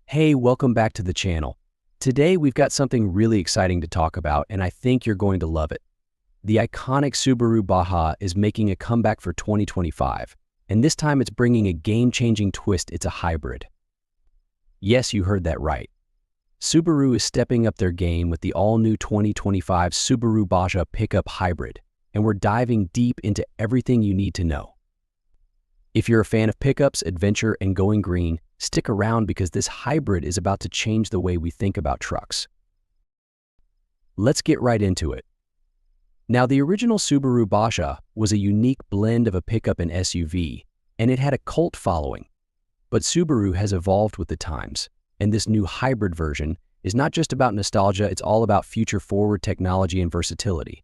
Hey, welcome back to the channel. Today we've got something really exciting to talk about, and I think you're going to love it. The iconic Subaru Baja is making a comeback for 2025, and this time it's bringing a game-changing twist. It's a hybrid. Yes, you heard that right. Subaru is stepping up their game with the all-new 2025 Subaru Baja Pickup Hybrid, and we're diving deep into everything you need to know. If you're a fan of pickups, adventure, and going green, stick around because this hybrid is about to change the way we think about trucks. Let's get right into it. Now, the original Subaru Baja was a unique blend of a pickup and SUV, and it had a cult following. But Subaru has evolved with the times, and this new hybrid version is not just about nostalgia, it's all about future-forward technology and versatility.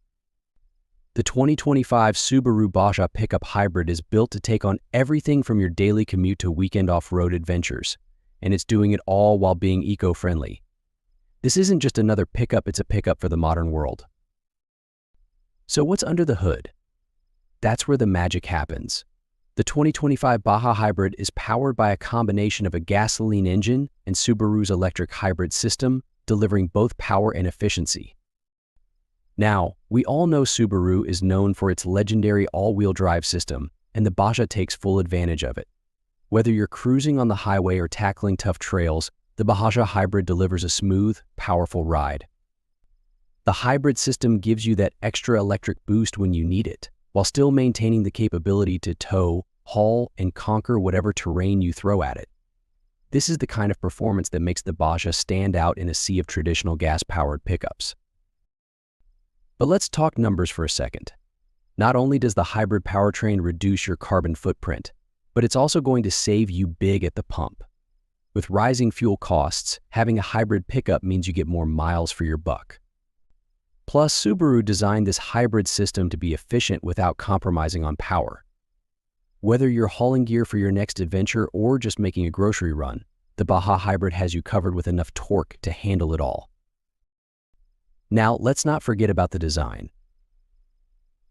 The 2025 Subaru Baja Pickup Hybrid is built to take on everything from your daily commute to weekend off-road adventures, and it's doing it all while being eco-friendly. This isn't just another pickup, it's a pickup for the modern world. So what's under the hood? That's where the magic happens. The 2025 Baja Hybrid is powered by a combination of a gasoline engine and Subaru's electric hybrid system, delivering both power and efficiency. Now, we all know Subaru is known for its legendary all-wheel drive system, and the Baja takes full advantage of it. Whether you're cruising on the highway or tackling tough trails, the Baja Hybrid delivers a smooth, powerful ride. The hybrid system gives you that extra electric boost when you need it, while still maintaining the capability to tow, haul, and conquer whatever terrain you throw at it. This is the kind of performance that makes the Baja stand out in a sea of traditional gas-powered pickups. But let's talk numbers for a second. Not only does the hybrid powertrain reduce your carbon footprint, but it's also going to save you big at the pump. With rising fuel costs, having a hybrid pickup means you get more miles for your buck. Plus, Subaru designed this hybrid system to be efficient without compromising on power. Whether you're hauling gear for your next adventure or just making a grocery run, the Baja Hybrid has you covered with enough torque to handle it all. Now, let's not forget about the design.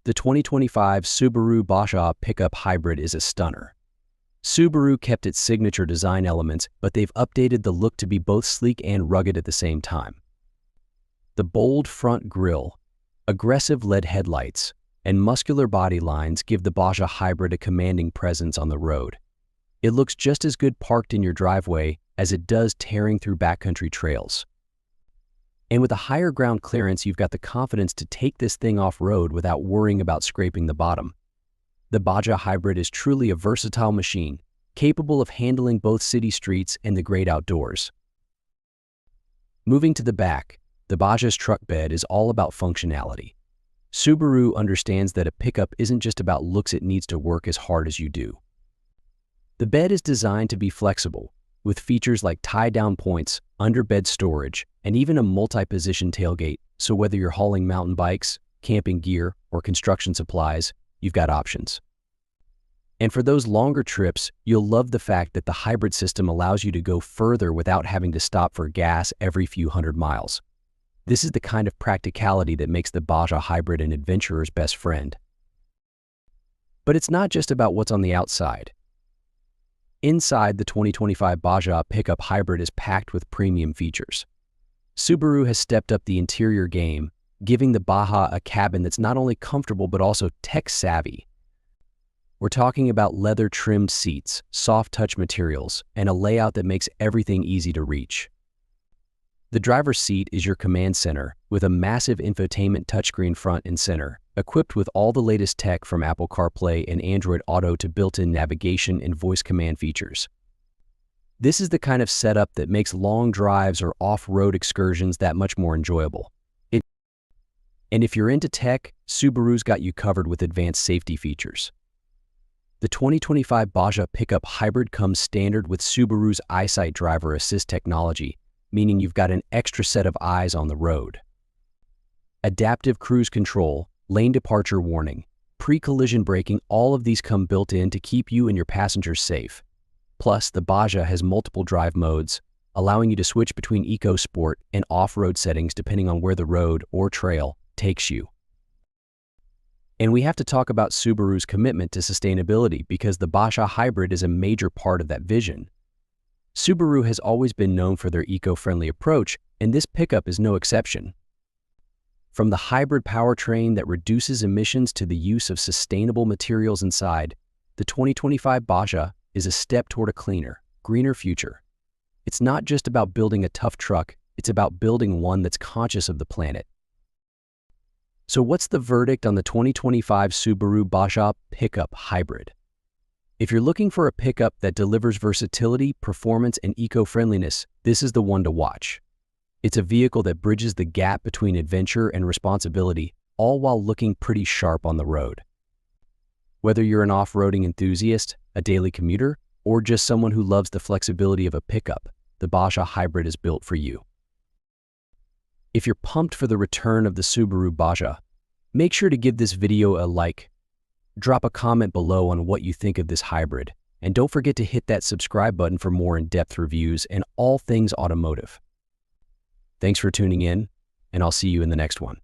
The 2025 Subaru Baja Pickup Hybrid is a stunner. Subaru kept its signature design elements, but they've updated the look to be both sleek and rugged at the same time. The bold front grille, aggressive LED headlights, and muscular body lines give the Baja Hybrid a commanding presence on the road. It looks just as good parked in your driveway as it does tearing through backcountry trails. And with a higher ground clearance, you've got the confidence to take this thing off-road without worrying about scraping the bottom. The Baja Hybrid is truly a versatile machine, capable of handling both city streets and the great outdoors. Moving to the back, the Baja's truck bed is all about functionality. Subaru understands that a pickup isn't just about looks, it needs to work as hard as you do. The bed is designed to be flexible, with features like tie-down points, underbed storage, and even a multi-position tailgate, so whether you're hauling mountain bikes, camping gear, or construction supplies, you've got options. And for those longer trips, you'll love the fact that the hybrid system allows you to go further without having to stop for gas every few hundred miles. This is the kind of practicality that makes the Baja Hybrid an adventurer's best friend. But it's not just about what's on the outside. Inside, the 2025 Baja Pickup Hybrid is packed with premium features. Subaru has stepped up the interior game, giving the Baja a cabin that's not only comfortable but also tech-savvy. We're talking about leather-trimmed seats, soft-touch materials, and a layout that makes everything easy to reach. The driver's seat is your command center, with a massive infotainment touchscreen front and center, equipped with all the latest tech from Apple CarPlay and Android Auto to built-in navigation and voice command features. This is the kind of setup that makes long drives or off-road excursions that much more enjoyable. And if you're into tech, Subaru's got you covered with advanced safety features. The 2025 Baja Pickup Hybrid comes standard with Subaru's EyeSight driver assist technology, meaning you've got an extra set of eyes on the road. Adaptive cruise control, lane departure warning, pre-collision braking, all of these come built in to keep you and your passengers safe. Plus, the Baja has multiple drive modes, allowing you to switch between eco-sport and off-road settings depending on where the road or trail takes you. And we have to talk about Subaru's commitment to sustainability because the Baja Hybrid is a major part of that vision. Subaru has always been known for their eco-friendly approach, and this pickup is no exception. From the hybrid powertrain that reduces emissions to the use of sustainable materials inside, the 2025 Baja is a step toward a cleaner, greener future. It's not just about building a tough truck, it's about building one that's conscious of the planet. So what's the verdict on the 2025 Subaru Baja Pickup Hybrid? If you're looking for a pickup that delivers versatility, performance, and eco-friendliness, this is the one to watch. It's a vehicle that bridges the gap between adventure and responsibility, all while looking pretty sharp on the road. Whether you're an off-roading enthusiast, a daily commuter, or just someone who loves the flexibility of a pickup, the Baja Hybrid is built for you. If you're pumped for the return of the Subaru Baja, make sure to give this video a like. Drop a comment below on what you think of this hybrid, and don't forget to hit that subscribe button for more in-depth reviews and all things automotive. Thanks for tuning in, and I'll see you in the next one.